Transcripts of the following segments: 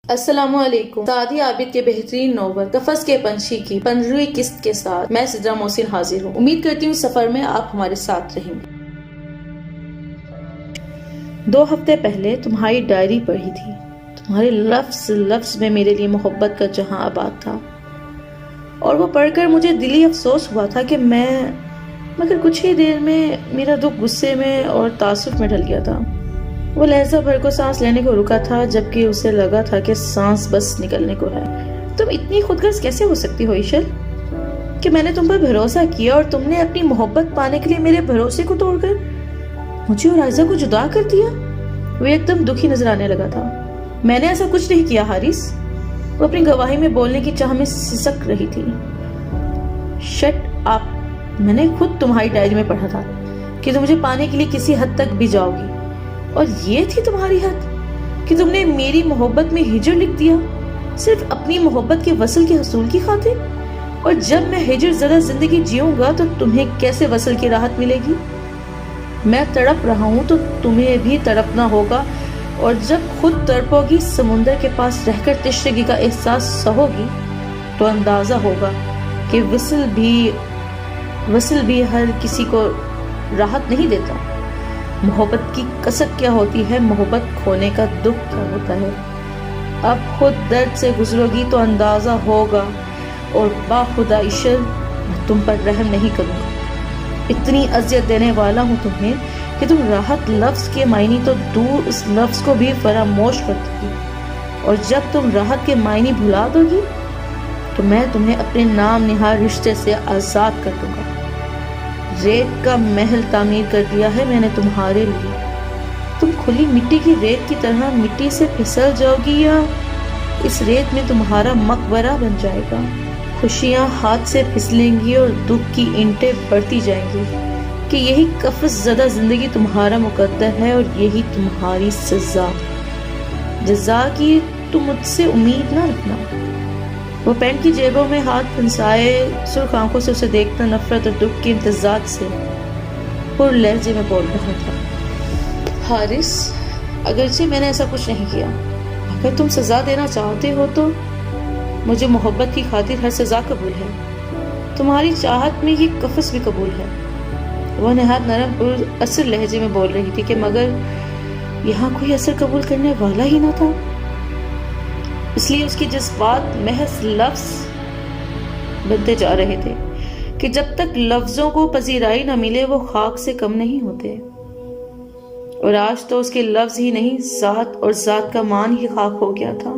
السلام علیکم۔ سعدی عابد کے بہترین ناول قفس کے پنچھی کی 15ویں قسط کے ساتھ میں سدرا محسن حاضر ہوں۔ امید کرتی ہوں سفر میں آپ ہمارے ساتھ رہیں گے۔ 2 ہفتے پہلے تمہاری ڈائری پڑھی تھی۔ تمہارے لفظ لفظ میں میرے لیے محبت کا جہاں آباد تھا، اور وہ پڑھ کر مجھے دلی افسوس ہوا تھا کہ مگر کچھ ہی دیر میں میرا دکھ غصے میں اور تعصب میں ڈھل گیا تھا۔ وہ لہجہ بھر کو سانس لینے کو رکا تھا، جبکہ اسے لگا تھا کہ سانس بس نکلنے کو ہے۔ تم اتنی خود غرض کیسے ہو سکتی ہو عشل، کہ میں نے تم پر بھروسہ کیا اور تم نے اپنی محبت پانے کے لیے میرے بھروسے کو توڑ کر مجھے اور عائزہ کو جدا کر دیا؟ وہ ایک دم دکھی نظر آنے لگا تھا۔ میں نے ایسا کچھ نہیں کیا حارث، وہ اپنی گواہی میں بولنے کی چاہ میں سسک رہی تھی۔ شٹ اپ، میں نے خود تمہاری ڈائری میں پڑھا تھا کہ تم مجھے پانے کے لیے کسی حد تک بھی جاؤ گی، اور یہ تھی تمہاری حد کہ تم نے میری محبت میں ہجر لکھ دیا، صرف اپنی محبت کے وصل کے حصول کی خاطر۔ اور جب میں ہجر زدہ زندگی جیوں گا تو تمہیں کیسے وصل کی راحت ملے گی؟ میں تڑپ رہا ہوں تو تمہیں بھی تڑپنا ہوگا، اور جب خود تڑپو گی، سمندر کے پاس رہ کر تشنگی کا احساس سہو گی، تو اندازہ ہوگا کہ وصل بھی ہر کسی کو راحت نہیں دیتا۔ محبت کی کسک کیا ہوتی ہے، محبت کھونے کا دکھ کیا ہوتا ہے۔ اب خود درد سے گزرو گی تو اندازہ ہوگا، اور باخدا عشل، میں تم پر رحم نہیں کروں گا۔ اتنی اذیت دینے والا ہوں تمہیں کہ تم راحت لفظ کے معنی تو دور، اس لفظ کو بھی فراموش کر دو گی، اور جب تم راحت کے معنی بھلا دو گی تو میں تمہیں اپنے نام نہاد رشتے سے آزاد کر دوں گا۔ ریت کا محل تعمیر کر دیا ہے میں نے تمہارے لیے۔ تم کھلی مٹی کی ریت کی طرح مٹی سے پھسل جاؤ گی، یا اس ریت میں تمہارا مقبرہ بن جائے گا۔ خوشیاں ہاتھ سے پھسلیں گی اور دکھ کی اینٹیں بڑھتی جائیں گی کہ یہی قفس زدہ زندگی تمہارا مقدر ہے، اور یہی تمہاری سزا۔ جزا کی تم مجھ سے امید نہ رکھنا۔ وہ پینٹ کی جیبوں میں ہاتھ پھنسائے سرخ آنکھوں سے اسے دیکھتا نفرت اور دکھ کے امتزاج سے پر لہجے میں بول رہا تھا۔ حارث، اگرچہ میں نے ایسا کچھ نہیں کیا، اگر تم سزا دینا چاہتے ہو تو مجھے محبت کی خاطر ہر سزا قبول ہے۔ تمہاری چاہت میں یہ قفس بھی قبول ہے۔ وہ نہایت نرم پر اثر لہجے میں بول رہی تھی کہ مگر یہاں کوئی اثر قبول کرنے والا ہی نہ تھا، اس لیے اس کے جذبات محض لفظ بنتے جا رہے تھے کہ جب تک لفظوں کو پذیرائی نہ ملے وہ خاک سے کم نہیں ہوتے، اور آج تو اس کے لفظ ہی نہیں، ذات اور ذات کا مان ہی خاک ہو گیا تھا۔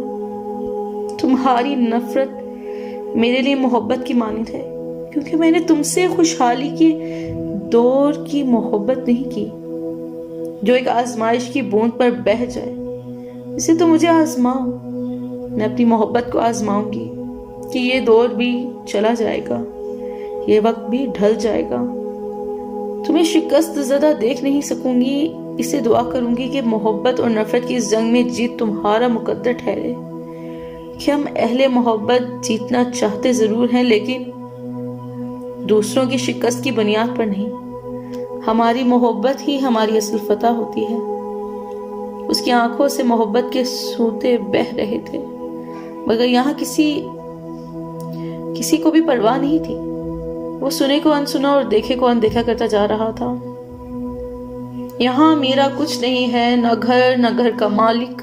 تمہاری نفرت میرے لیے محبت کی مانند ہے، کیونکہ میں نے تم سے خوشحالی کے دور کی محبت نہیں کی جو ایک آزمائش کی بوند پر بہہ جائے۔ اسے تو مجھے آزماؤ، میں اپنی محبت کو آزماؤں گی کہ یہ دور بھی چلا جائے گا، یہ وقت بھی ڈھل جائے گا۔ تمہیں شکست زدہ دیکھ نہیں سکوں گی، اسے دعا کروں گی کہ محبت اور نفرت کی اس جنگ میں جیت تمہارا مقدر ٹھہرے۔ کہ ہم اہل محبت جیتنا چاہتے ضرور ہیں، لیکن دوسروں کی شکست کی بنیاد پر نہیں۔ ہماری محبت ہی ہماری اصل فتح ہوتی ہے۔ اس کی آنکھوں سے محبت کے سوتے بہہ رہے تھے، مگر یہاں کسی کو بھی پرواہ نہیں تھی۔ وہ سنے کو انسنا اور دیکھے کو اندیکھا کرتا جا رہا تھا۔ یہاں میرا کچھ نہیں ہے، نہ گھر، نہ گھر کا مالک،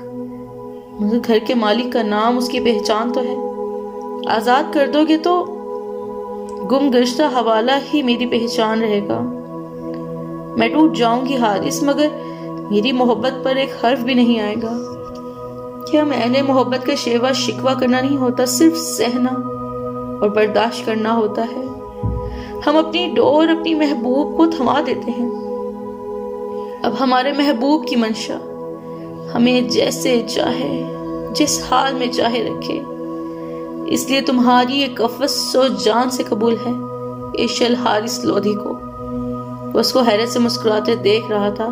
مگر گھر کے مالک کا نام، اس کی پہچان تو ہے۔ آزاد کر دو گے تو گم گشتہ حوالہ ہی میری پہچان رہے گا۔ میں ٹوٹ جاؤں گی حارث، مگر میری محبت پر ایک حرف بھی نہیں آئے گا۔ کہ ہم اہل محبت کا شیوا شکوا کرنا نہیں ہوتا، صرف سہنا اور برداشت کرنا ہوتا ہے۔ ہم اپنی ڈور اپنی محبوب کو تھما دیتے ہیں۔ اب ہمارے محبوب کی منشا ہمیں جیسے چاہے، جس حال میں چاہے رکھے، اس لیے تمہاری یہ قفس سو جان سے قبول ہے۔ عشل حارث لودھی کو، وہ اس کو حیرت سے مسکراتے دیکھ رہا تھا۔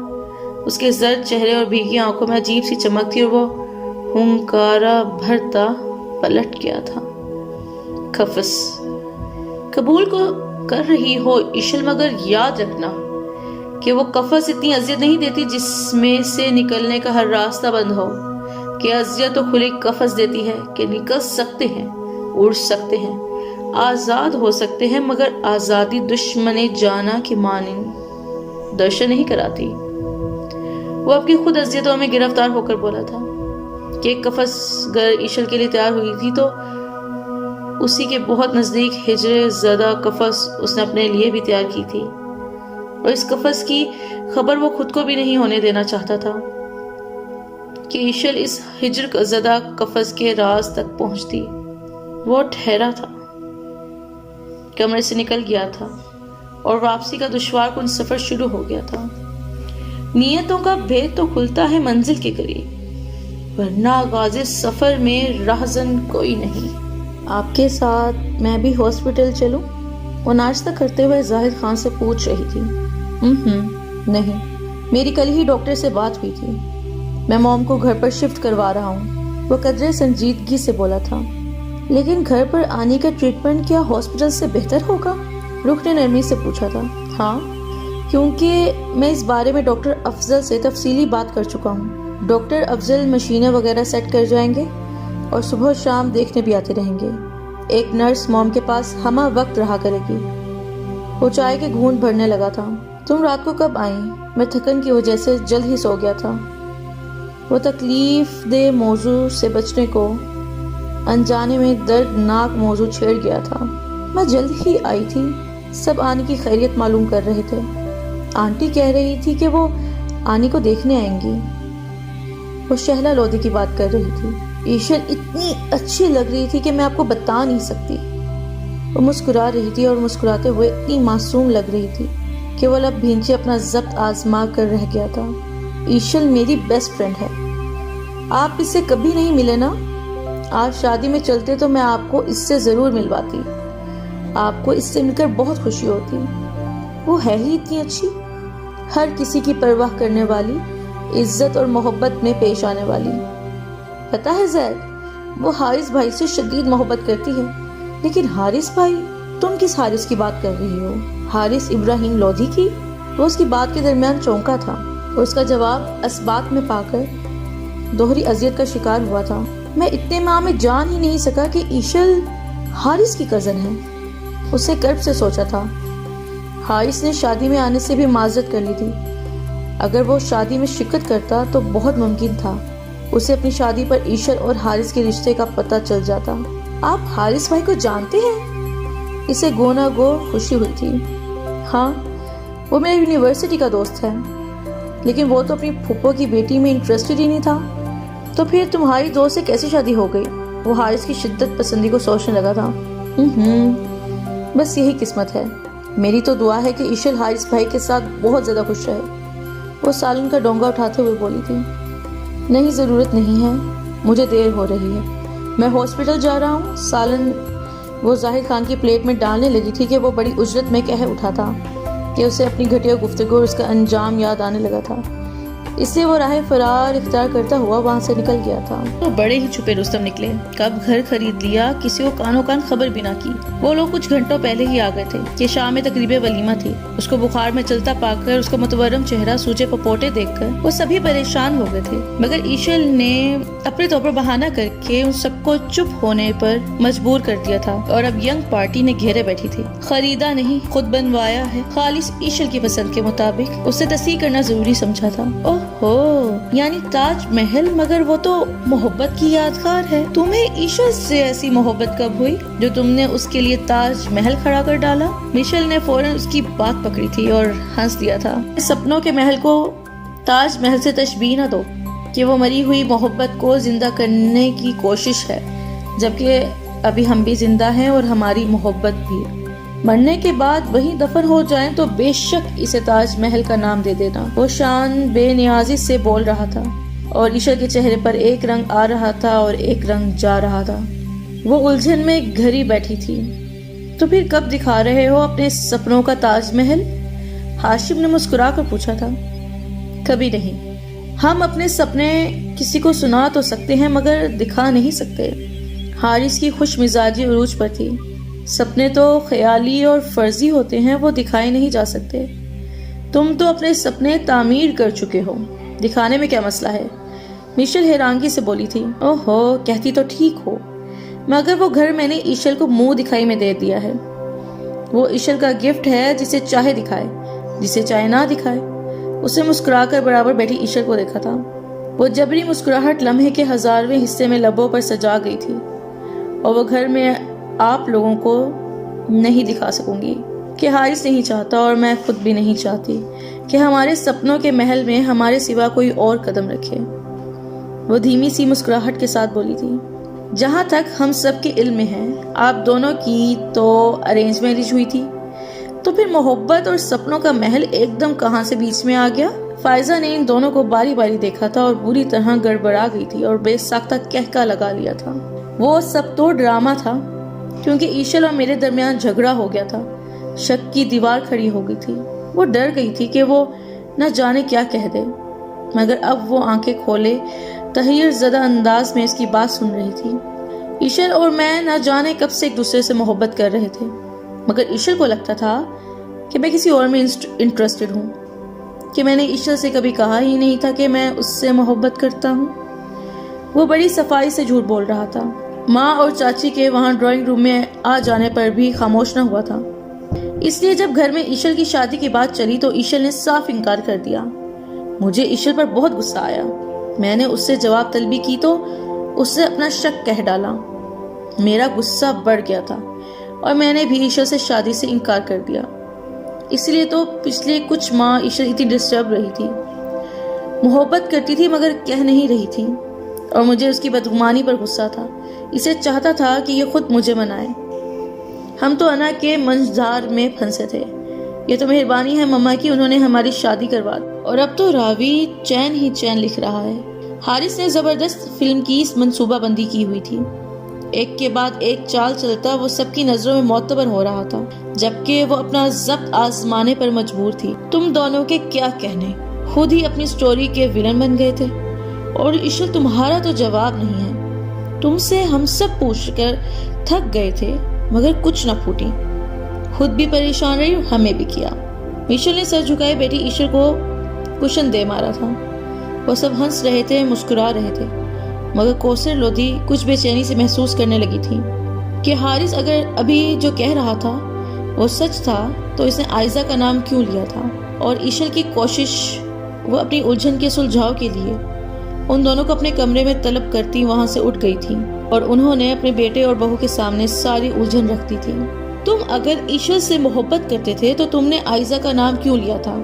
اس کے زرد چہرے اور بھیگی آنکھوں میں عجیب سی چمک تھی، اور وہ ہنکارا بھرتا پلٹ گیا تھا۔ قفس قبول کو کر رہی ہو عشل، مگر یاد رکھنا کہ وہ قفس اتنی اذیت نہیں دیتی جس میں سے نکلنے کا ہر راستہ بند ہو۔ کہ اذیت تو کھلی قفس دیتی ہے کہ نکل سکتے ہیں، اڑ سکتے ہیں، آزاد ہو سکتے ہیں، مگر آزادی دشمن جانا کی مانند درشن نہیں کراتی۔ وہ اپنی خود اذیتوں میں گرفتار ہو کر بولا تھا کہ ایک قفس گر ایشل کے لیے تیار ہوئی تھی تو اسی کے بہت نزدیک ہجر زدہ قفس اس نے اپنے لیے بھی تیار کی تھی، اور اس قفس کی خبر وہ خود کو بھی نہیں ہونے دینا چاہتا تھا کہ ایشل اس ہجر زدہ قفس کے راز تک پہنچتی۔ وہ ٹھہرا تھا، کمرے سے نکل گیا تھا، اور واپسی کا دشوار کن سفر شروع ہو گیا تھا۔ نیتوں کا بھید تو کھلتا ہے منزل کے قریب، ورنہ آغاز سفر میں راہزن کوئی نہیں۔ آپ کے ساتھ میں بھی ہاسپٹل چلوں؟ وہ ناشتہ کرتے ہوئے زاہد خان سے پوچھ رہی تھی۔ نہیں، میری کل ہی ڈاکٹر سے بات ہوئی تھی، میں موم کو گھر پر شفٹ کروا رہا ہوں، وہ قدرے سنجیدگی سے بولا تھا۔ لیکن گھر پر آنے کا ٹریٹمنٹ کیا ہاسپٹل سے بہتر ہوگا؟ رخ نے نرمی سے پوچھا تھا۔ ہاں، کیونکہ میں اس بارے میں ڈاکٹر افضل سے تفصیلی بات کر چکا ہوں۔ ڈاکٹر افضل مشینیں وغیرہ سیٹ کر جائیں گے اور صبح و شام دیکھنے بھی آتے رہیں گے۔ ایک نرس موم کے پاس ہمہ وقت رہا کرے گی۔ وہ چائے کے گھونٹ بھرنے لگا تھا۔ تم رات کو کب آئیں؟ میں تھکن کی وجہ سے جلد ہی سو گیا تھا۔ وہ تکلیف دہ موضوع سے بچنے کو انجانے میں دردناک موضوع چھیڑ گیا تھا۔ میں جلد ہی آئی تھی، سب آنی کی خیریت معلوم کر رہے تھے۔ آنٹی کہہ رہی تھی کہ وہ آنی کو دیکھنے آئیں گی۔ وہ شہلا لودھی کی بات کر رہی تھی۔ ایشل اتنی اچھی لگ رہی تھی کہ میں آپ کو بتا نہیں سکتی۔ وہ مسکرا رہی تھی اور مسکراتے ہوئے اتنی معصوم لگ رہی تھی کہ وہ لب بھینچے اپنا ضبط آزما کر رہ گیا تھا۔ ایشل میری بیسٹ فرینڈ ہے، آپ اس سے کبھی نہیں ملے نا؟ آج شادی میں چلتے تو میں آپ کو اس سے ضرور ملواتی، آپ کو اس سے مل کر بہت خوشی ہوتی۔ وہ ہے ہی اتنی اچھی، ہر کسی کی پرواہ کرنے والی، عزت اور محبت میں پیش آنے والی۔ پتہ ہے زید، وہ حارث بھائی سے شدید محبت کرتی ہے۔ لیکن حارث بھائی؟ تم کس حارث کی بات کر رہی ہو؟ حارث ابراہیم لودھی کی؟ وہ اس کی بات کے درمیان چونکا تھا اور اس کا جواب اسبات میں پا کر دوہری اذیت کا شکار ہوا تھا۔ میں اتنے ماہ میں جان ہی نہیں سکا کہ ایشل حارث کی کزن ہے۔ اسے کرب سے سوچا تھا۔ حارث نے شادی میں آنے سے بھی معذرت کر لی تھی۔ اگر وہ شادی میں شرکت کرتا تو بہت ممکن تھا اسے اپنی شادی پر ایشل اور حارث کے رشتے کا پتہ چل جاتا۔ آپ حارث بھائی کو جانتے ہیں؟ اسے گونا گو خوشی ہوئی تھی۔ ہاں، وہ میرے یونیورسٹی کا دوست ہے، لیکن وہ تو اپنی پھپھو کی بیٹی میں انٹرسٹڈ ہی نہیں تھا۔ تو پھر تمہاری دوست سے کیسے شادی ہو گئی؟ وہ حارث کی شدت پسندی کو سوچنے لگا تھا۔ بس یہی قسمت ہے۔ میری تو دعا ہے کہ ایشل حارث بھائی کے ساتھ بہت زیادہ خوش رہے۔ وہ سالن کا ڈونگا اٹھاتے ہوئے بولی تھی۔ نہیں، ضرورت نہیں ہے، مجھے دیر ہو رہی ہے، میں ہاسپٹل جا رہا ہوں۔ سالن وہ ظاہر خان کی پلیٹ میں ڈالنے لگی تھی کہ وہ بڑی اجرت میں کہہ اٹھا تھا کہ اسے اپنی گھٹیا گفتگو اور اس کا انجام یاد آنے لگا تھا، اس لیے وہ راہ فرار اختیار کرتا ہوا وہاں سے نکل گیا تھا۔ وہ بڑے ہی چھپے رستم نکلے، کب گھر خرید لیا کسی کو کانوں کان خبر بھی نہ کی۔ وہ لوگ کچھ گھنٹوں پہلے ہی آ گئے تھے کہ شام میں تقریب ولیمہ تھی۔ اس کو بخار میں چلتا پا کر، اس کا متورم چہرہ، سوجے پپوٹے دیکھ کر وہ سبھی پریشان ہو گئے تھے، مگر ایشل نے اپنے طور پر بہانہ کر کے ان سب کو چپ ہونے پر مجبور کر دیا تھا، اور اب ینگ پارٹی نے گھیرے بیٹھی تھی۔ خریدا نہیں، خود بنوایا ہے، خالص ایشل کی پسند کے مطابق اسے تصحیح کرنا ضروری سمجھا تھا۔ اوہو، یعنی تاج محل، مگر وہ تو محبت کی یادگار ہے۔ تمہیں ایشل سے ایسی محبت کب ہوئی جو تم نے اس کے لیے تاج محل کھڑا کر ڈالا؟ مشل نے فوراً اس کی بات پکڑی تھی اور ہنس دیا تھا۔ سپنوں کے محل کو تاج محل سے تشبیہ نہ دو کہ وہ مری ہوئی محبت کو زندہ کرنے کی کوشش ہے، جبکہ ابھی ہم بھی زندہ ہیں اور ہماری محبت بھی۔ مرنے کے بعد وہی دفن ہو جائیں تو بے شک اسے تاج محل کا نام دے دینا۔ وہ شان بے نیازی سے بول رہا تھا اور ایشل کے چہرے پر ایک رنگ آ رہا تھا اور ایک رنگ جا رہا تھا۔ وہ الجھن میں گھری بیٹھی تھی۔ تو پھر کب دکھا رہے ہو اپنے سپنوں کا تاج محل؟ ہاشم نے مسکرا کر پوچھا تھا۔ کبھی نہیں، ہم اپنے سپنے کسی کو سنا تو سکتے ہیں مگر دکھا نہیں سکتے۔ حارث کی خوش مزاجی عروج پر تھی۔ سپنے تو خیالی اور فرضی ہوتے ہیں، وہ دکھائے نہیں جا سکتے۔ تم تو اپنے سپنے تعمیر کر چکے ہو، دکھانے میں کیا مسئلہ ہے؟ میشل حیرانگی سے بولی تھی۔ اوہو، کہتی تو ٹھیک ہو، مگر وہ گھر میں نے ایشل کو منہ دکھائی میں دے دیا ہے۔ وہ ایشل کا گفٹ ہے، جسے چاہے دکھائے، جسے چاہے نہ دکھائے۔ اسے مسکرا کر برابر بیٹھی ایشل کو دیکھا تھا۔ وہ جبری مسکراہٹ لمحے کے 1000ویں حصے میں لبوں پر سجا گئی تھی، اور وہ گھر میں آپ لوگوں کو نہیں دکھا سکوں گی کہ حارث نہیں چاہتا، اور میں خود بھی نہیں چاہتی کہ ہمارے سپنوں کے محل میں ہمارے سوا کوئی اور قدم رکھے۔ وہ دھیمی سی مسکراہٹ کے ساتھ بولی تھی، جہاں تک ہم سب کے علم میں ہے، آپ دونوں کی تو ارینج میرج ہوئی تھی، تو پھر محبت اور سپنوں کا محل ایک دم کہاں سے بیچ میں آ گیا؟ فائزہ نے ان دونوں کو باری باری دیکھا تھا اور بری طرح گڑبڑا گئی تھی اور بے ساختہ کہکا لگا لیا تھا۔ وہ سب تو ڈرامہ تھا، کیونکہ ایشل اور میرے درمیان جھگڑا ہو گیا تھا۔ شک کی دیوار کھڑی ہو گئی تھی۔ وہ ڈر گئی تھی کہ وہ نہ جانے کیا کہہ دے، مگر اب وہ آنکھیں کھولے تحیر زدہ انداز میں اس کی بات سن رہی تھی۔ ایشل اور میں نہ جانے کب سے ایک دوسرے سے محبت کر رہے تھے، مگر ایشل کو لگتا تھا کہ میں کسی اور میں انٹرسٹڈ ہوں، کہ میں نے ایشل سے کبھی کہا ہی نہیں تھا کہ میں اس سے محبت کرتا ہوں۔ وہ بڑی صفائی سے جھوٹ بول رہا تھا۔ ماں اور چاچی کے وہاں ڈرائنگ روم میں آ جانے پر بھی خاموش نہ ہوا تھا۔ اس لیے جب گھر میں ایشل کی شادی کی بات چلی تو ایشل نے صاف انکار کر دیا۔ مجھے ایشل پر بہت غصہ آیا۔ میں نے اس سے جواب طلبی کی تو اس سے اپنا شک کہہ ڈالا۔ میرا غصہ بڑھ گیا تھا اور میں نے بھی ایشل سے شادی سے انکار کر دیا۔ اس لیے تو پچھلے کچھ ماہ ایشل اتنی ڈسٹرب رہی تھی۔ محبت کرتی تھی مگر کہہ نہیں رہی تھی، اور مجھے اس کی بدگمانی پر غصہ تھا۔ اسے چاہتا تھا کہ یہ خود مجھے منائے۔ ہم تو انا کے منظار میں پھنسے تھے۔ یہ تو مہربانی ہے مما کی، انہوں نے ہماری شادی کروا دی، اور اب تو راوی چین ہی چین لکھ رہا ہے۔ حارث نے زبردست فلم کی منصوبہ بندی کی ہوئی تھی۔ ایک کے بعد ایک چال چلتا وہ سب کی نظروں میں معتبر ہو رہا تھا، جبکہ وہ اپنا ضبط آزمانے پر مجبور تھی۔ تم دونوں کے کیا کہنے، خود ہی اپنی سٹوری کے ویلن بن گئے تھے، اور ایشل تمہارا تو جواب نہیں ہے۔ تم سے ہم سب پوچھ کر تھک گئے تھے، مگر کچھ نہ پھوٹی۔ خود بھی پریشان رہی، ہمیں بھی کیا۔ ایشل نے سر جھکائے بیٹی ایشل کو کشن دے مارا تھا۔ وہ سب ہنس رہے تھے، مسکرا رہے تھے، مگر کوثر لودھی کچھ بے چینی سے محسوس کرنے لگی تھی کہ حارث اگر ابھی جو کہہ رہا تھا وہ سچ تھا تو اس نے عائزہ کا نام کیوں لیا تھا، اور ایشل کی کوشش وہ اپنی الجھن کے سلجھاؤ کے لیے ان دونوں کو اپنے کمرے میں طلب کرتی وہاں سے اٹھ گئی تھی، اور انہوں نے اپنے بیٹے اور بہو کے سامنے ساری الجھن رکھ دی تھی۔ تم اگر ایشل سے محبت کرتے تھے تو تم نے عائزہ کا نام کیوں لیا تھا،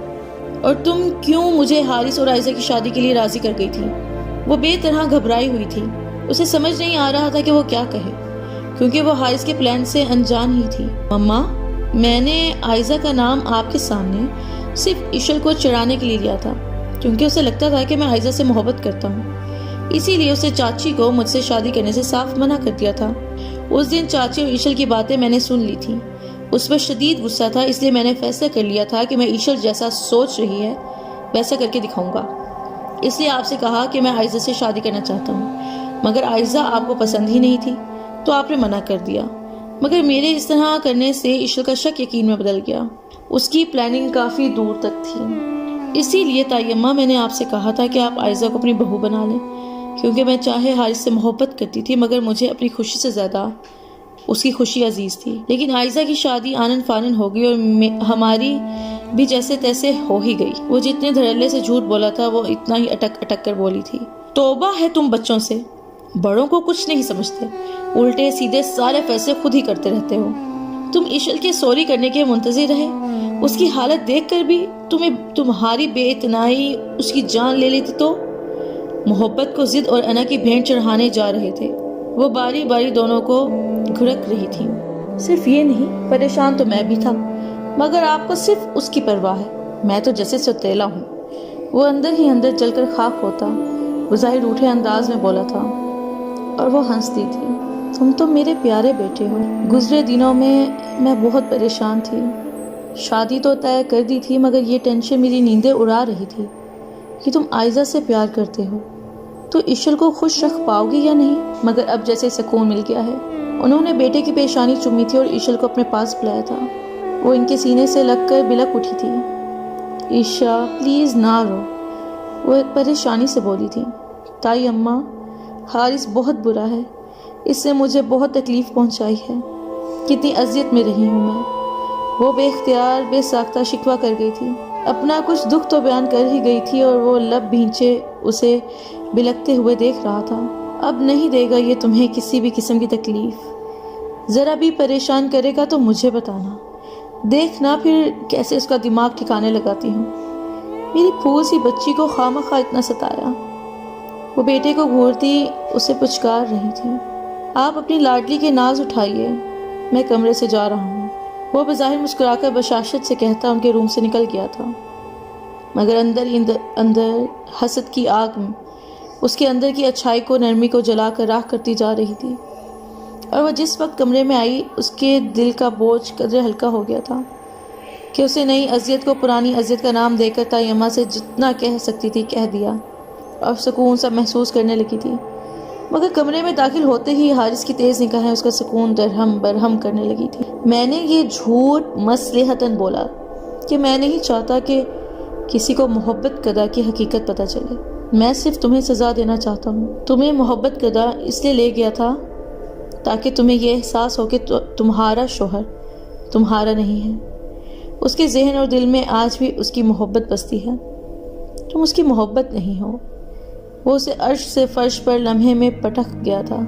اور تم کیوں مجھے حارث اور عائزہ کی شادی کے لیے راضی کر گئی تھی؟ وہ بے طرح گھبرائی ہوئی تھی۔ اسے سمجھ نہیں آ رہا تھا کہ وہ کیا کہے، کیونکہ وہ حارث کے پلان سے انجان ہی تھی۔ مما، میں نے عائزہ کا نام آپ کے سامنے صرف ایشل کو چڑھانے کے لیے لیا تھا، کیونکہ اسے لگتا تھا کہ میں عائزہ سے محبت کرتا ہوں۔ اسی لیے اسے چاچی کو مجھ سے شادی کرنے سے صاف منع کر دیا تھا۔ اس دن چاچی اور ایشل کی باتیں میں نے سن لی تھی۔ اس پر شدید غصہ تھا، اس لیے میں نے فیصلہ کر لیا تھا کہ میں ایشل جیسا سوچ رہی ہے ویسا کر کے دکھاؤں گا۔ اس لیے آپ سے کہا کہ میں عائزہ سے شادی کرنا چاہتا ہوں، مگر عائزہ آپ کو پسند ہی نہیں تھی تو آپ نے منع کر دیا۔ مگر میرے اس طرح کرنے سے ایشل کا شک یقین میں بدل گیا۔ اس کی پلاننگ کافی دور تک تھی۔ اسی لیے تائیمہ میں نے آپ سے کہا تھا کہ آپ عائزہ کو اپنی بہو بنا لیں، کیونکہ میں چاہے حارث سے محبت کرتی تھی، مگر مجھے اپنی خوشی سے زیادہ اس کی خوشی عزیز تھی۔ لیکن عائزہ کی شادی آنن فانن ہو گئی، اور ہماری بھی جیسے تیسے ہو ہی گئی۔ وہ جتنے دھڑلے سے جھوٹ بولا تھا وہ اتنا ہی اٹک اٹک کر بولی تھی۔ توبہ ہے تم بچوں سے، بڑوں کو کچھ نہیں سمجھتے، الٹے سیدھے سارے فیصلے خود ہی کرتے رہتے ہو۔ تم ایشل کے سوری کرنے کے منتظر رہے، اس کی حالت دیکھ کر بھی تمہاری بے اتنائی اس کی جان لے لیتی تو محبت کو ضد اور انا کی بھینٹ چڑھانے جا رہے تھے۔ وہ باری باری دونوں کو گھڑک رہی تھی۔ صرف یہ نہیں، پریشان تو میں بھی تھا، مگر آپ کو صرف اس کی پرواہ ہے، میں تو جیسے سوتیلا ہوں۔ وہ اندر ہی اندر جل کر خاک ہوتا، وہ ظاہر روٹھے انداز میں بولا تھا، اور وہ ہنستی تھی۔ تم تو میرے پیارے بیٹے ہو۔ گزرے دنوں میں بہت پریشان تھی۔ شادی تو طے کر دی تھی، مگر یہ ٹینشن میری نیندیں اڑا رہی تھی کہ تم عائزہ سے پیار کرتے ہو تو ایشل کو خوش رکھ پاؤ گی یا نہیں۔ مگر اب جیسے سکون مل گیا ہے۔ انہوں نے بیٹے کی پیشانی چومی تھی اور ایشل کو اپنے پاس بلایا تھا۔ وہ ان کے سینے سے لگ کر بلک اٹھی تھی۔ ایشا پلیز نہ رو، وہ پریشانی سے بولی تھی۔ تائی اماں، حارث بہت برا ہے، اس نے مجھے بہت تکلیف پہنچائی ہے، کتنی اذیت میں رہی ہوں میں۔ وہ بے اختیار بے ساختہ شکوہ کر گئی تھی، اپنا کچھ دکھ تو بیان کر ہی گئی تھی، اور وہ لب بھینچے اسے بلکتے ہوئے دیکھ رہا تھا۔ اب نہیں دے گا یہ تمہیں کسی بھی قسم کی تکلیف، ذرا بھی پریشان کرے گا تو مجھے بتانا، دیکھنا پھر کیسے اس کا دماغ ٹھکانے لگاتی ہوں۔ میری پھول سی بچی کو خواہ اتنا ستایا۔ وہ بیٹے کو گھورتی اسے پچکار رہی تھی، آپ اپنی لاڈلی کے ناز اٹھائیے، میں کمرے سے جا رہا ہوں۔ وہ بظاہر مسکرا کر بشاشت سے کہتا ان کے روم سے نکل گیا تھا، مگر اندر ہی اندر حسد کی آگ میں اس کے اندر کی اچھائی کو، نرمی کو جلا کر راکھ کرتی جا رہی تھی، اور وہ جس وقت کمرے میں آئی اس کے دل کا بوجھ قدرے ہلکا ہو گیا تھا کہ اسے نئی اذیت کو پرانی اذیت کا نام دے کر تائی اماں سے جتنا کہہ سکتی تھی کہہ دیا، اور سکون سا محسوس کرنے لگی تھی۔ مگر کمرے میں داخل ہوتے ہی حارث کی تیز نگاہیں اس کا سکون درہم برہم کرنے لگی تھی۔ میں نے یہ جھوٹ مصلحتاً بولا کہ میں نہیں چاہتا کہ کسی کو محبت قدا کی حقیقت پتہ چلے، میں صرف تمہیں سزا دینا چاہتا ہوں۔ تمہیں محبت قدا اس لیے لے گیا تھا تاکہ تمہیں یہ احساس ہو کہ تمہارا شوہر تمہارا نہیں ہے، اس کے ذہن اور دل میں آج بھی اس کی محبت بستی ہے، تم اس کی محبت نہیں ہو۔ وہ اسے عرش سے فرش پر لمحے میں پٹک گیا تھا،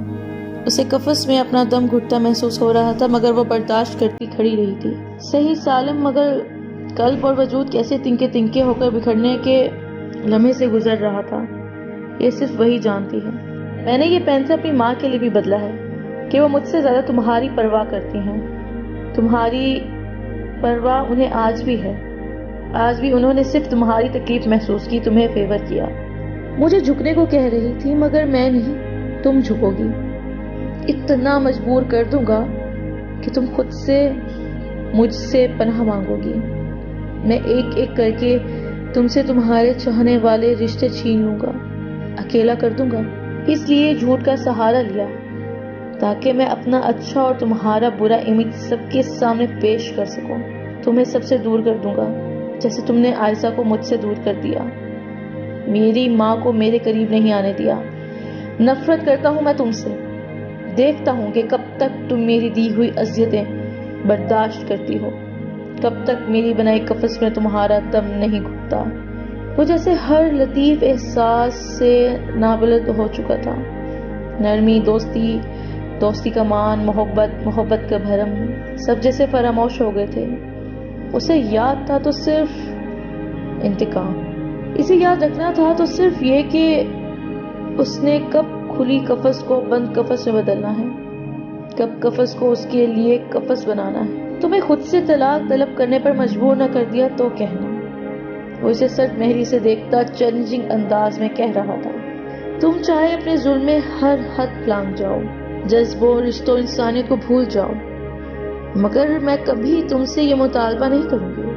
اسے قفس میں اپنا دم گھٹتا محسوس ہو رہا تھا، مگر وہ برداشت کرتی کھڑی رہی تھی، صحیح سالم، مگر قلب اور وجود کیسے تنکے تنکے ہو کر بکھرنے کے لمحے سے گزر رہا تھا، یہ صرف وہی جانتی ہے۔ میں نے یہ پینسل اپنی ماں کے لیے بھی بدلا ہے کہ وہ مجھ سے زیادہ تمہاری پرواہ کرتی ہیں، تمہاری پرواہ انہیں آج بھی ہے، آج بھی انہوں نے صرف تمہاری تکلیف محسوس کی، تمہیں فیور کیا۔ مجھے جھکنے کو کہہ رہی تھی، مگر میں نہیں، تم جھکو گی، اتنا مجبور کر دوں گا کہ تم خود سے مجھ سے پناہ مانگو گی، میں ایک ایک کر کے تم سے تمہارے چاہنے والے رشتے چھین لوں گا، اکیلا کر دوں گا۔ اس لیے جھوٹ کا سہارا لیا تاکہ میں اپنا اچھا اور تمہارا برا امیج سب کے سامنے پیش کر سکوں۔ تمہیں سب سے دور کر دوں گا، جیسے تم نے عائشہ کو مجھ سے دور کر دیا، میری ماں کو میرے قریب نہیں آنے دیا۔ نفرت کرتا ہوں میں تم سے، دیکھتا ہوں کہ کب تک تم میری دی ہوئی اذیتیں برداشت کرتی ہو، کب تک میری بنائی قفس میں تمہارا دم نہیں گھٹتا۔ وہ جیسے ہر لطیف احساس سے نابلد ہو چکا تھا، نرمی، دوستی، دوستی کا مان، محبت کا بھرم، سب جیسے فراموش ہو گئے تھے۔ اسے یاد تھا تو صرف انتقام، اسے یاد رکھنا تھا تو صرف یہ کہ اس نے کب کھلی قفس کو بند قفس میں بدلنا ہے، کب قفس کو اس کے لیے قفس بنانا ہے۔ تمہیں خود سے طلاق طلب کرنے پر مجبور نہ کر دیا تو کہنا، وہ اسے سرد مہری سے دیکھتا چیلنجنگ انداز میں کہہ رہا تھا۔ تم چاہے اپنے ظلم میں ہر حد لانگ جاؤ، جذبوں، رشتوں، انسانیت کو بھول جاؤ، مگر میں کبھی تم سے یہ مطالبہ نہیں کروں گی۔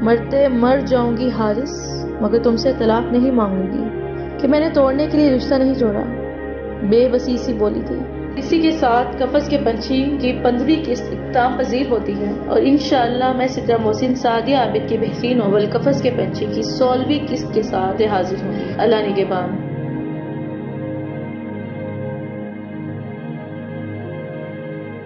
مرتے مر جاؤں گی حارث، مگر تم سے طلاق نہیں مانگوں گی کہ میں نے توڑنے کے لیے رشتہ نہیں جوڑا، بے بسی سی بولی تھی۔ اسی کے ساتھ قفس کے پنچھی کی 15ویں قسط اختتام پذیر ہوتی ہے، اور انشاءاللہ میں سترہ محسن سعدیہ عابد کے بہترین ناول قفس کے پنچھی کی 16ویں قسط کے ساتھ حاضر ہوں گی۔ اللہ نگہبان۔